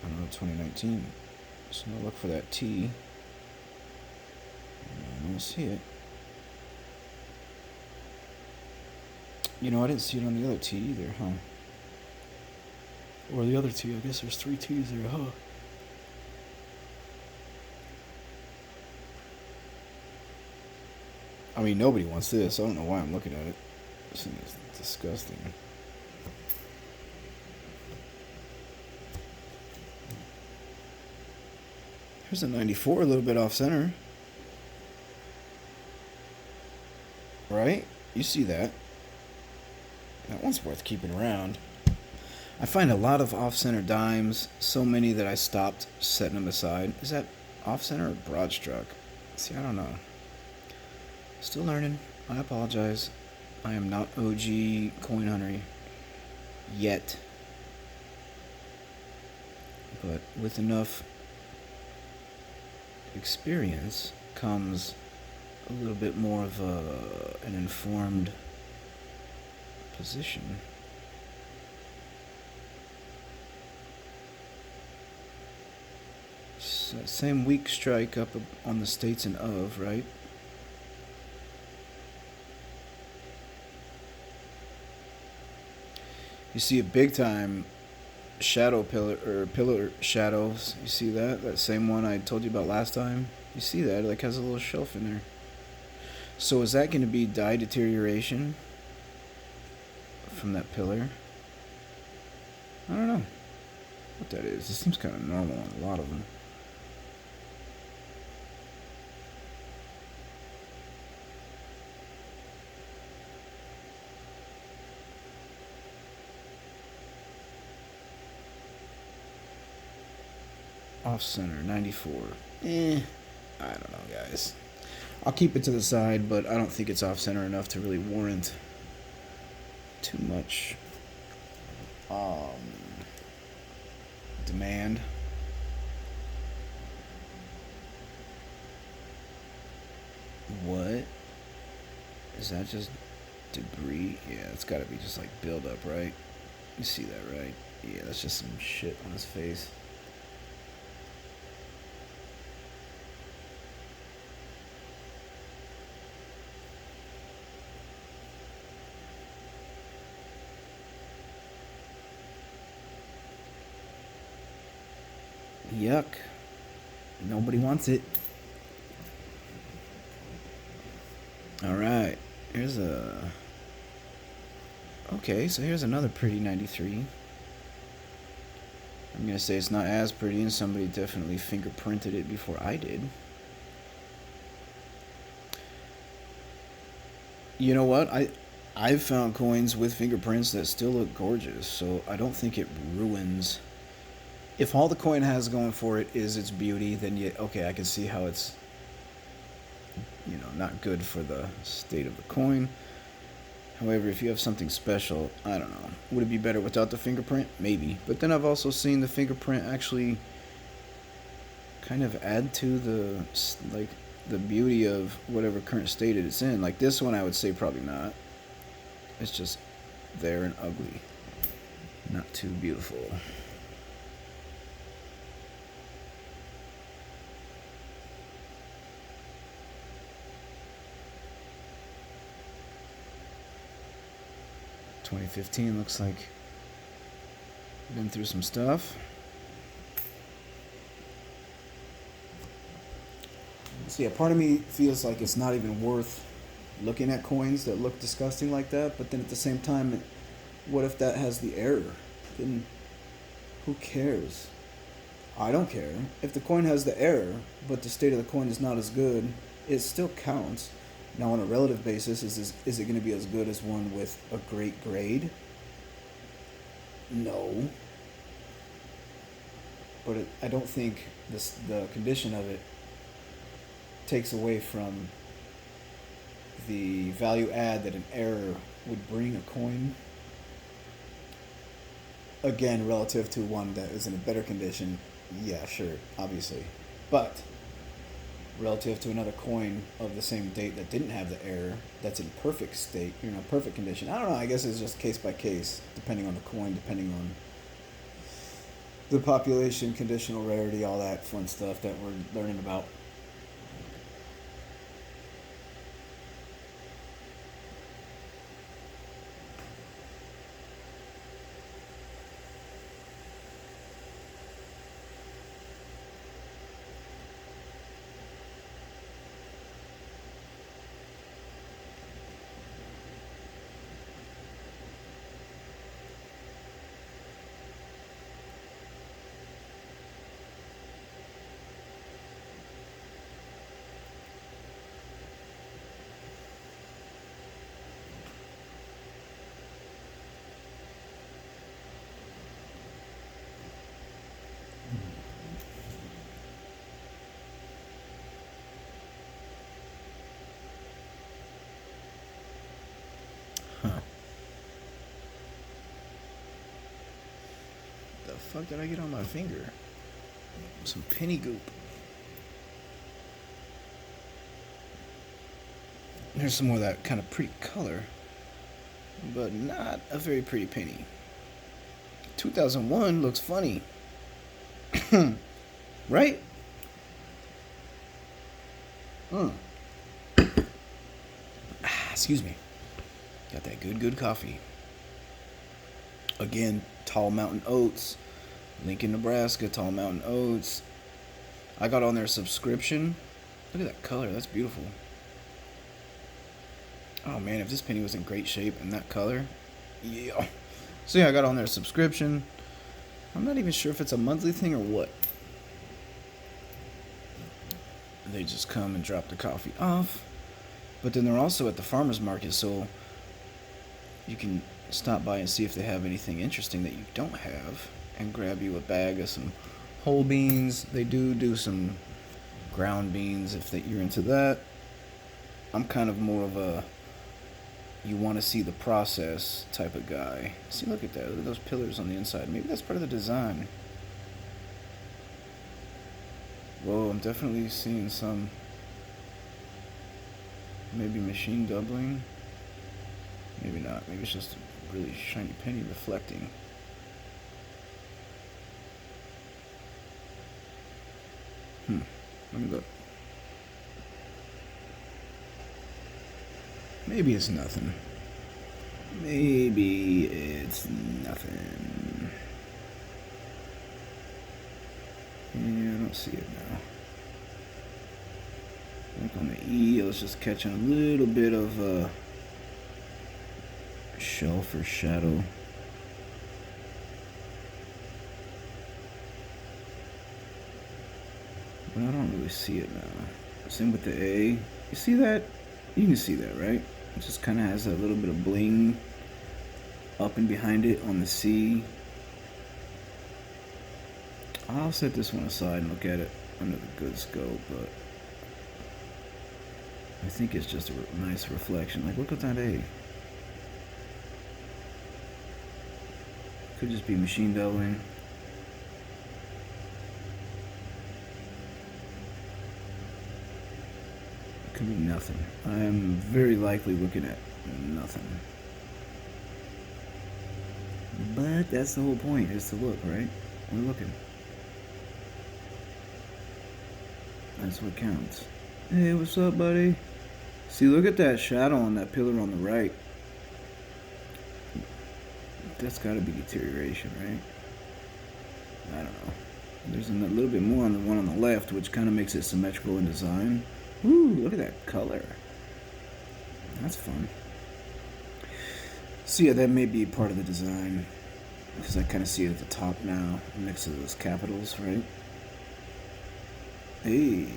I don't know, 2019. So I'll look for that T. I don't see it. You know, I didn't see it on the other T either, huh? Or the other T. I guess there's 3 T's there, huh? I mean, nobody wants this. I don't know why I'm looking at it. This thing is disgusting. Here's a 94, a little bit off center. Right? You see that. That one's worth keeping around. I find a lot of off-center dimes, so many that I stopped setting them aside. Is that off-center or broad stroke? See, I don't know. Still learning. I apologize. I am not OG coin hunter yet. But with enough experience comes a little bit more of an informed position. Same weak strike up on the states and of, right? You see a big time shadow pillar or pillar shadows. You see that? That same one I told you about last time? You see that? It like has a little shelf in there. So is that going to be dye deterioration from that pillar? I don't know what that is. It seems kind of normal on a lot of them. Off center, 94. I don't know, guys. I'll keep it to the side, but I don't think it's off center enough to really warrant too much demand. What? Is that just debris? Yeah, it's gotta be just like buildup, right? You see that, right? Yeah, that's just some shit on his face. Yuck. Nobody wants it. Alright. Here's a... Okay, so here's another pretty 93. I'm going to say it's not as pretty, and somebody definitely fingerprinted it before I did. You know what? I've found coins with fingerprints that still look gorgeous, so I don't think it ruins... If all the coin has going for it is its beauty, then okay, I can see how it's, not good for the state of the coin. However, if you have something special, I don't know. Would it be better without the fingerprint? Maybe. But then I've also seen the fingerprint actually kind of add to the beauty of whatever current state it's in. Like this one, I would say probably not. It's just there and ugly. Not too beautiful. $2015 looks like been through some stuff. So yeah, part of me feels like it's not even worth looking at coins that look disgusting like that, but then at the same time, what if that has the error? Then who cares? I don't care. If the coin has the error, but the state of the coin is not as good, it still counts. Now, on a relative basis, is it going to be as good as one with a great grade? No. But I don't think the condition of it takes away from the value add that an error would bring a coin. Again, relative to one that is in a better condition, yeah, sure, obviously. But relative to another coin of the same date that didn't have the error, that's in perfect state, perfect condition. I don't know, I guess it's just case by case, depending on the coin, depending on the population, conditional rarity, all that fun stuff that we're learning about. fuck did I get on my finger? Some penny goop. Here's some more of that kind of pretty color, but not a very pretty penny. 2001 looks funny. Right? Excuse me. Got that good coffee. Again, Tall Mountain Oats. Lincoln, Nebraska, Tall Mountain Oats. I got on their subscription. Look at that color. That's beautiful. Oh, man, if this penny was in great shape and that color. Yeah. So, yeah, I got on their subscription. I'm not even sure if it's a monthly thing or what. They just come and drop the coffee off. But then they're also at the farmer's market, so you can stop by and see if they have anything interesting that you don't have and grab you a bag of some whole beans. They do some ground beans if you're into that. I'm kind of more of a you want to see the process type of guy. See, look at that. Look at those pillars on the inside. Maybe that's part of the design. Whoa, I'm definitely seeing some maybe machine doubling. Maybe not. Maybe it's just a really shiny penny reflecting. Let me look. Maybe it's nothing. Maybe it's nothing. Yeah, I don't see it now. Like on the E, I was just catching a little bit of shelf or shadow. But I don't really see it now. Same with the A. You see that? You can see that, right? It just kind of has that little bit of bling up and behind it on the C. I'll set this one aside and look at it under the good scope, but I think it's just a nice reflection. Like, look at that A. Could just be machine doubling. Could be nothing. I am very likely looking at nothing. But that's the whole point, is to look, right? We're looking. That's what counts. Hey, what's up, buddy? See, look at that shadow on that pillar on the right. That's got to be deterioration, right? I don't know. There's a little bit more on the one on the left, which kind of makes it symmetrical in design. Ooh, look at that color. That's fun. So yeah, that may be part of the design, because I kind of see it at the top now, next to those capitals, right? Hey.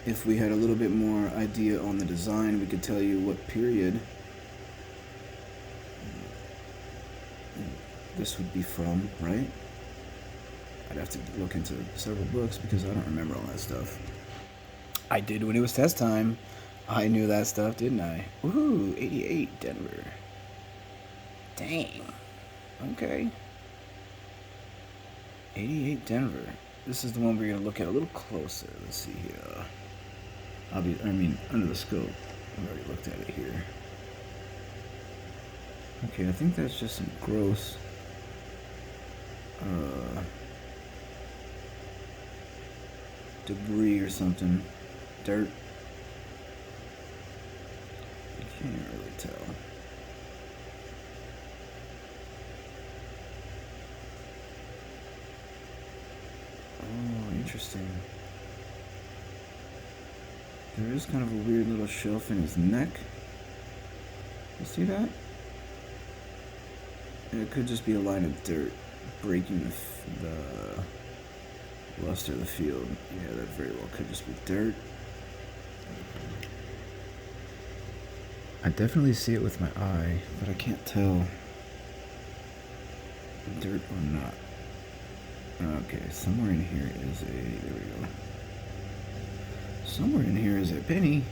If we had a little bit more idea on the design, we could tell you what period this would be from, right? I'd have to look into several books because I don't remember all that stuff. I did when it was test time. I knew that stuff, didn't I? Woohoo, 88 Denver. Dang. Okay. 88 Denver. This is the one we're going to look at a little closer. Let's see here. Under the scope. I've already looked at it here. Okay, I think that's just some gross debris or something. Dirt. You can't really tell. Oh, interesting. There is kind of a weird little shelf in his neck. You see that? And it could just be a line of dirt breaking the luster of the field. Yeah, that very well could just be dirt. I definitely see it with my eye, but I can't tell dirt or not. Okay, somewhere in here is there we go. Somewhere in here is a penny.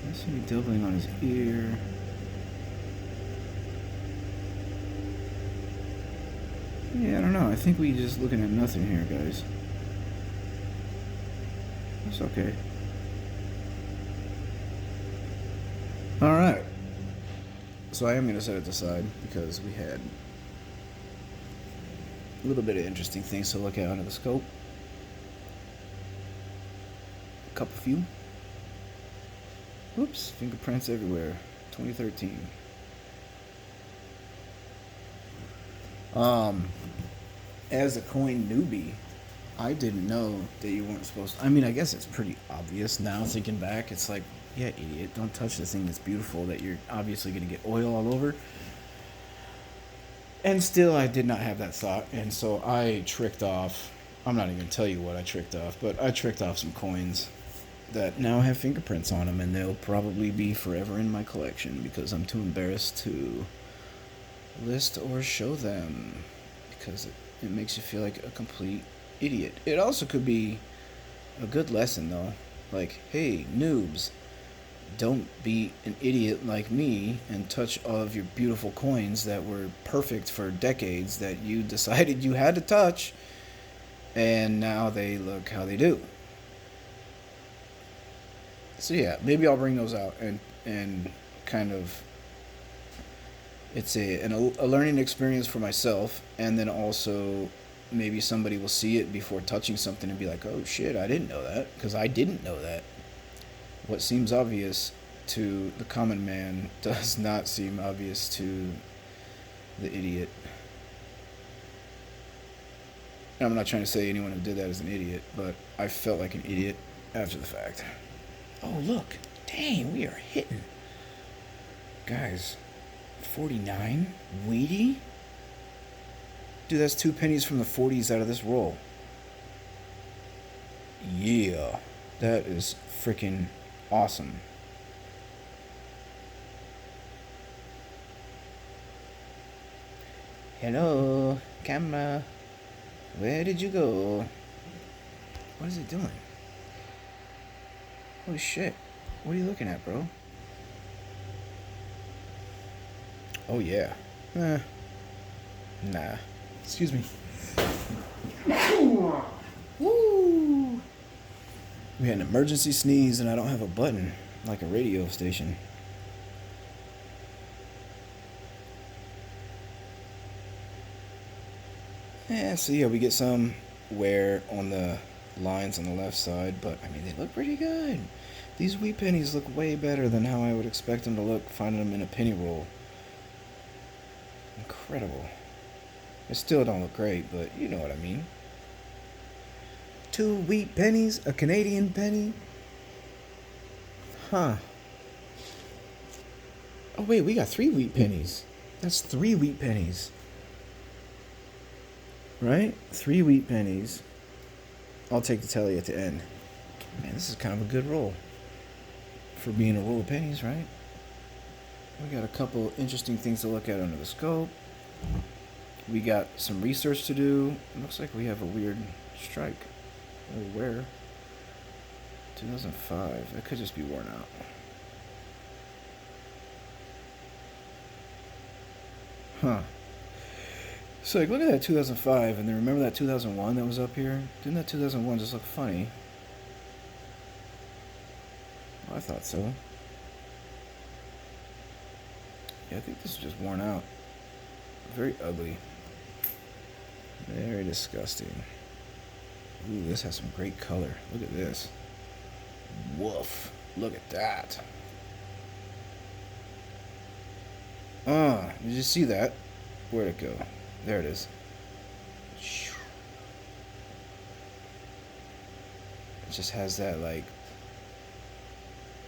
I see me doubling on his ear. Yeah, I don't know. I think we just looking at nothing here, guys. That's okay. All right. So I am going to set it aside because we had a little bit of interesting things to look at under the scope. A couple few. Oops, fingerprints everywhere. 2013. As a coin newbie, I didn't know that you weren't supposed to. I mean, I guess it's pretty obvious now thinking back. It's like, yeah, idiot, don't touch this thing that's beautiful that you're obviously going to get oil all over. And still, I did not have that thought. And so I tricked off. I'm not even going to tell you what I tricked off, but I tricked off some coins that now have fingerprints on them, and they'll probably be forever in my collection because I'm too embarrassed to list or show them because it makes you feel like a complete idiot. It also could be a good lesson, though. Like, hey, noobs, don't be an idiot like me and touch all of your beautiful coins that were perfect for decades that you decided you had to touch, and now they look how they do. So yeah, maybe I'll bring those out and kind of it's a learning experience for myself, and then also maybe somebody will see it before touching something and be like, oh shit, I didn't know that, because I didn't know that. What seems obvious to the common man does not seem obvious to the idiot. And I'm not trying to say anyone who did that is an idiot, but I felt like an idiot after the fact. Oh, look. Dang, we are hitting. Guys, 49? Wheaty? Dude, that's 2 pennies from the 40s out of this roll. Yeah. That is freaking awesome. Hello, camera. Where did you go? What is it doing? Holy shit. What are you looking at, bro? Oh, yeah. Nah. Excuse me. Woo! We had an emergency sneeze and I don't have a button like a radio station. Yeah, so yeah, we get some wear on the lines on the left side, but I mean, they look pretty good. These wheat pennies look way better than how I would expect them to look finding them in a penny roll. Incredible. They still don't look great, but you know what I mean. 2 wheat pennies, a Canadian penny. Huh. Oh wait, we got 3 wheat pennies. That's 3 wheat pennies. Right? 3 wheat pennies. I'll take the tally at the end. Man, this is kind of a good roll for being a roll of pennies, right? We got a couple interesting things to look at under the scope. We got some research to do. It looks like we have a weird strike. Oh, where? 2005. That could just be worn out. Huh. So, like, look at that 2005, and then remember that 2001 that was up here? Didn't that 2001 just look funny? Well, I thought so. Yeah, I think this is just worn out. Very ugly. Very disgusting. Ooh, this has some great color. Look at this. Woof. Look at that. Did you see that? Where'd it go? There it is. It just has that, like,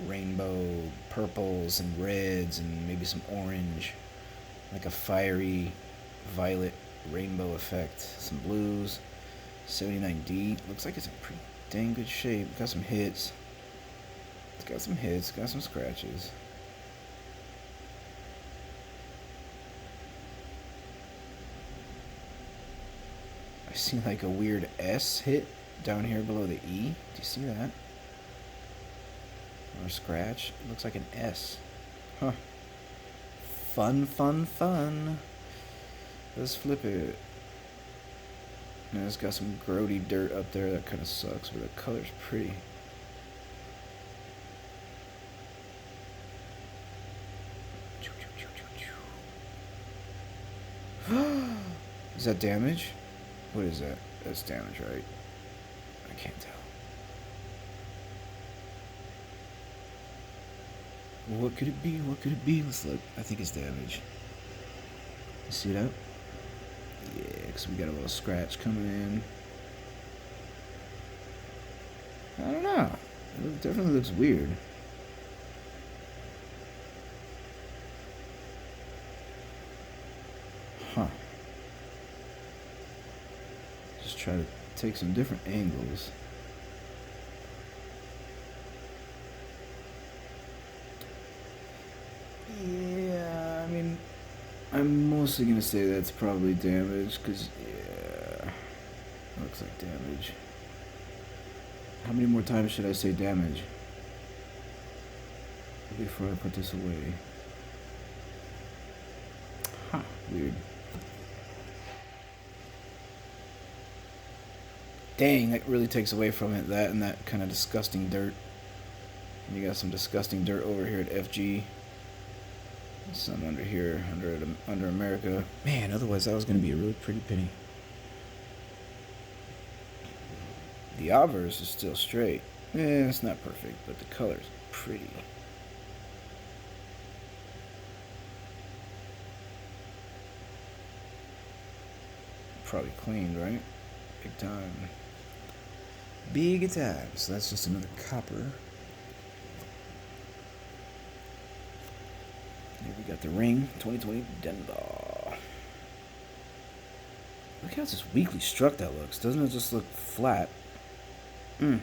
rainbow purples and reds and maybe some orange. Like a fiery violet rainbow effect. Some blues. 79D. Looks like it's in pretty dang good shape. Got some hits. It's got some hits. Got some scratches. I see like a weird S hit down here below the E. Do you see that? Or a scratch. It looks like an S. Huh. Fun, fun, fun. Let's flip it. And it's got some grody dirt up there that kind of sucks, but the color's pretty. Is that damage? What is that? That's damage, right? I can't tell. What could it be? What could it be? Let's look. I think it's damage. You see that? Yeah, because we got a little scratch coming in. I don't know. It definitely looks weird. Huh. Just try to take some different angles. Yeah, I mean, I'm mostly gonna say that's probably damage, because, yeah, looks like damage. How many more times should I say damage before I put this away? Huh, weird. Dang, that really takes away from it, that and that kind of disgusting dirt. And you got some disgusting dirt over here at FG. Some under here, under America. Man, otherwise that was going to be a really pretty penny. The obverse is still straight. Yeah, it's not perfect, but the color's pretty. Probably cleaned, right? Big time. Big time. So that's just another copper. Here we got the ring, 2020 Denver. Look how just weakly struck that looks. Doesn't it just look flat? The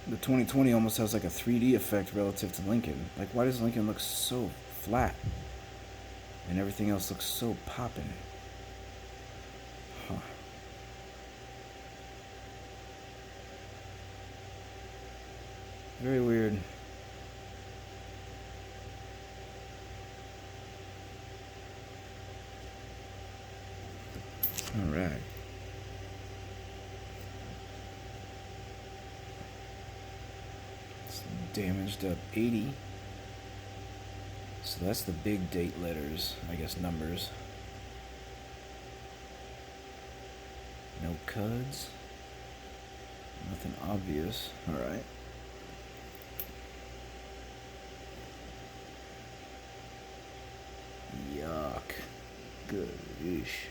2020 almost has like a 3D effect relative to Lincoln. Like, why does Lincoln look so flat? And everything else looks so poppin'. Huh. Very weird. Alright. It's damaged up 80. So that's the big date letters, I guess numbers. No cuds. Nothing obvious. Alright. Yuck. Good-ish.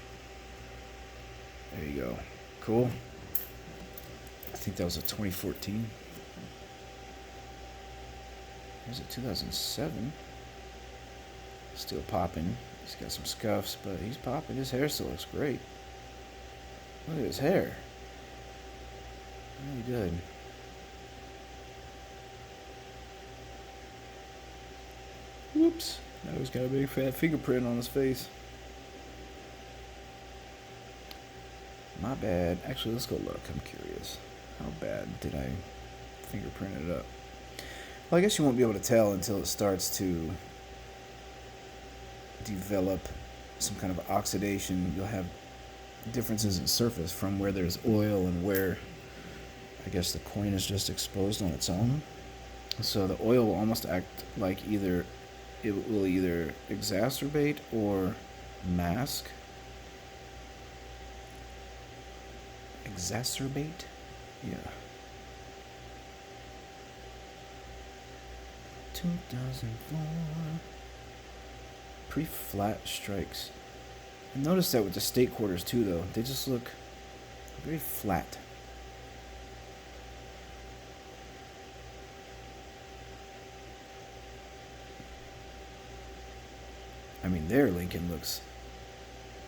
There you go. Cool. I think that was a 2014. Here's a 2007. Still popping. He's got some scuffs, but he's popping. His hair still looks great. Look at his hair. Really good. Whoops. Now he's got a big fat fingerprint on his face. My bad. Actually, let's go look. I'm curious. How bad did I fingerprint it up? Well, I guess you won't be able to tell until it starts to develop some kind of oxidation. You'll have differences in surface from where there's oil and where, I guess, the coin is just exposed on its own. So the oil will almost act like it will either exacerbate or mask. Exacerbate? Yeah. 2004. Pretty flat strikes. I noticed that with the state quarters too, though. They just look very flat. I mean, there Lincoln looks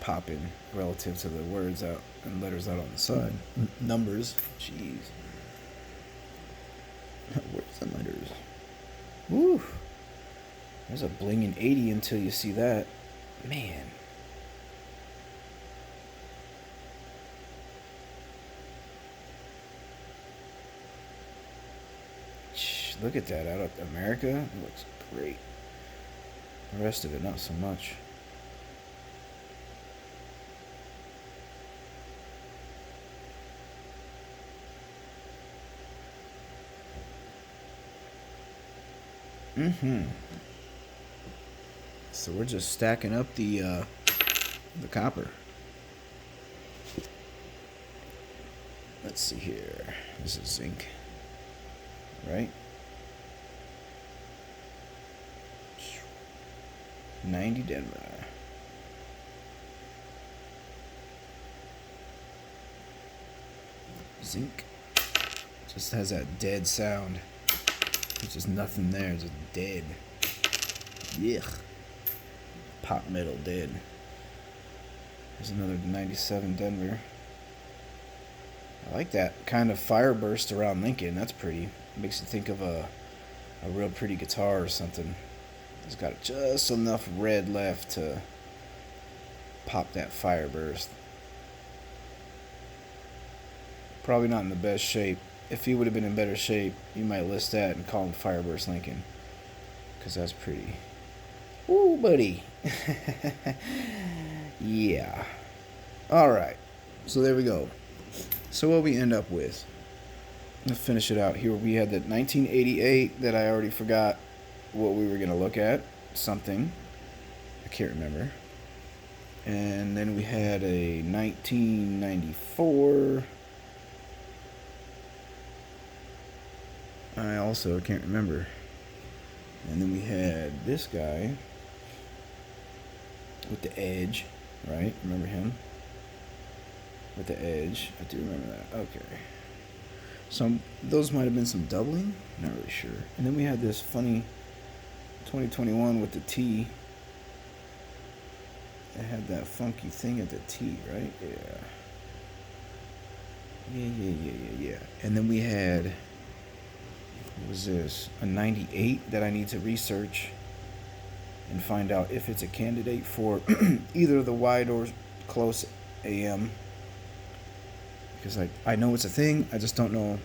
popping relative to the words out and letters out on the side. Numbers. Jeez. Words and letters. Woo. There's a blinging 80 until you see that. Man. Look at that out of America. It looks great. The rest of it, not so much. Mm-hmm. So we're just stacking up the copper. Let's see here. This is zinc, right? 90 Denver. Zinc. Just has that dead sound. There's just nothing there. Just dead. Yuck. Pop metal dead. There's another 97 Denver. I like that kind of fire burst around Lincoln. That's pretty. Makes you think of a real pretty guitar or something. It's got just enough red left to pop that fire burst. Probably not in the best shape. If he would have been in better shape, you might list that and call him Fireburst Lincoln. Because that's pretty. Ooh, buddy. Yeah. Alright. So there we go. So what we end up with. Let's finish it out here. We had the 1988 that I already forgot what we were going to look at. Something. I can't remember. And then we had a 1994. I also can't remember. And then we had this guy with the edge, right? Remember him? With the edge. I do remember that. Okay. Those might have been some doubling. Not really sure. And then we had this funny 2021 with the T. It had that funky thing at the T, right? Yeah. And then we had, what was this? A 98 that I need to research and find out if it's a candidate for either the wide or close AM. Because I know it's a thing, I just don't know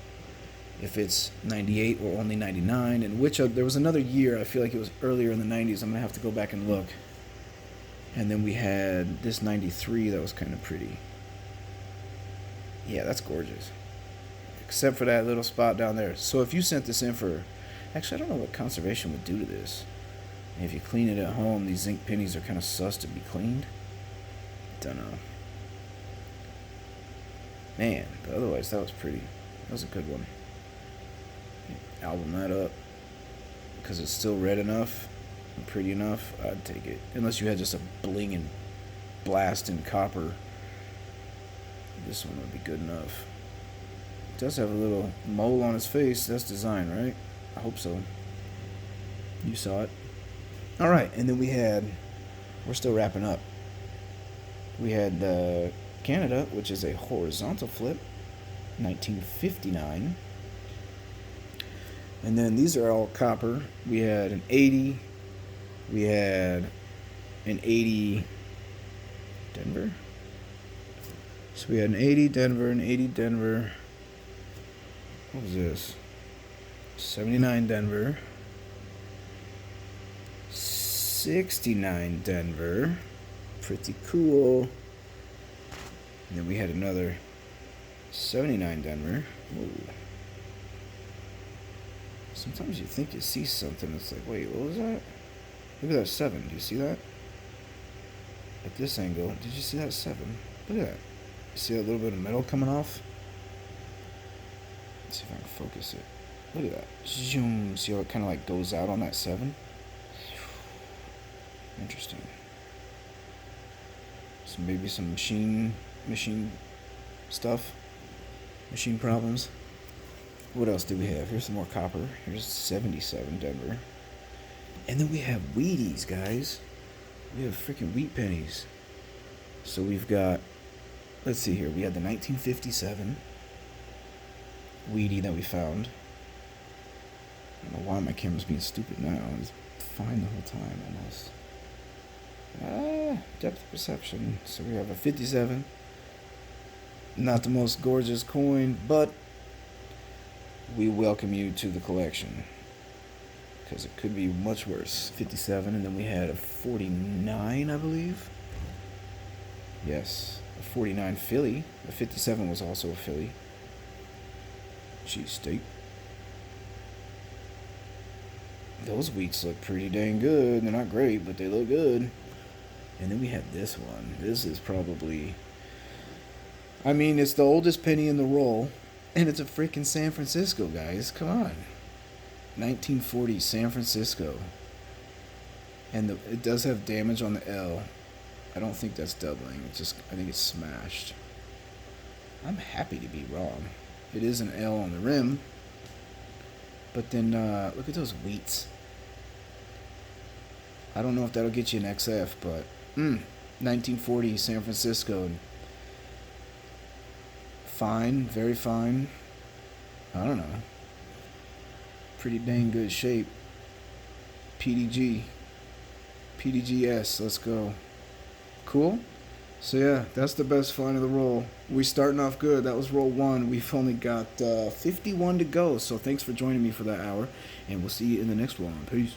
if it's 98 or only 99. And there was another year, I feel like it was earlier in the 90s. I'm going to have to go back and look. And then we had this 93 that was kind of pretty. Yeah, that's gorgeous. Except for that little spot down there. So if you sent this in for... Actually, I don't know what conservation would do to this. And if you clean it at home, these zinc pennies are kind of sus to be cleaned. Don't know. Man, but otherwise that was pretty. That was a good one. Album that up. Because it's still red enough and pretty enough, I'd take it. Unless you had just a blinging blast in copper. This one would be good enough. It does have a little mole on his face. That's design, right? I hope so. You saw it. Alright, and then we're still wrapping up. We had Canada, which is a horizontal flip, 1959. And then these are all copper. We had an 80. We had an 80 Denver. So we had an 80 Denver, an 80 Denver. What was this? 79 Denver. 69 Denver. Pretty cool. And then we had another 79 Denver. Whoa. Sometimes you think you see something. It's like, wait, what was that? Look at that 7. Do you see that? At this angle. Did you see that 7? Look at that. You see that little bit of metal coming off? Let's see if I can focus it. Look at that. Zoom. See how it kind of like goes out on that 7? Interesting. So maybe some machine stuff. Machine problems. What else do we have? Here's some more copper. Here's 77 Denver. And then we have wheaties, guys. We have freaking wheat pennies. So we've got, let's see here. We had the 1957 wheatie that we found. I don't know why my camera's being stupid now. It's fine the whole time almost. Depth of perception. So we have a 57. Not the most gorgeous coin, but we welcome you to the collection. Because it could be much worse. 57, and then we had a 49, I believe. Yes, a 49 Philly. A 57 was also a Philly. Cheesesteak. Those wheats look pretty dang good. They're not great, but they look good. And then we have this one. This is probably, I mean, it's the oldest penny in the roll, and it's a freaking San Francisco, guys. Come on. 1940 San Francisco. And it does have damage on the L. I don't think that's doubling. I think it's smashed. I'm happy to be wrong. It is an L on the rim. But then, look at those wheats. I don't know if that'll get you an XF, but 1940 San Francisco. Fine, very fine. I don't know. Pretty dang good shape. PDG. PDGS, let's go. Cool? So yeah, that's the best find of the roll. We starting off good. That was roll 1. We've only got 51 to go. So thanks for joining me for that hour. And we'll see you in the next one. Peace.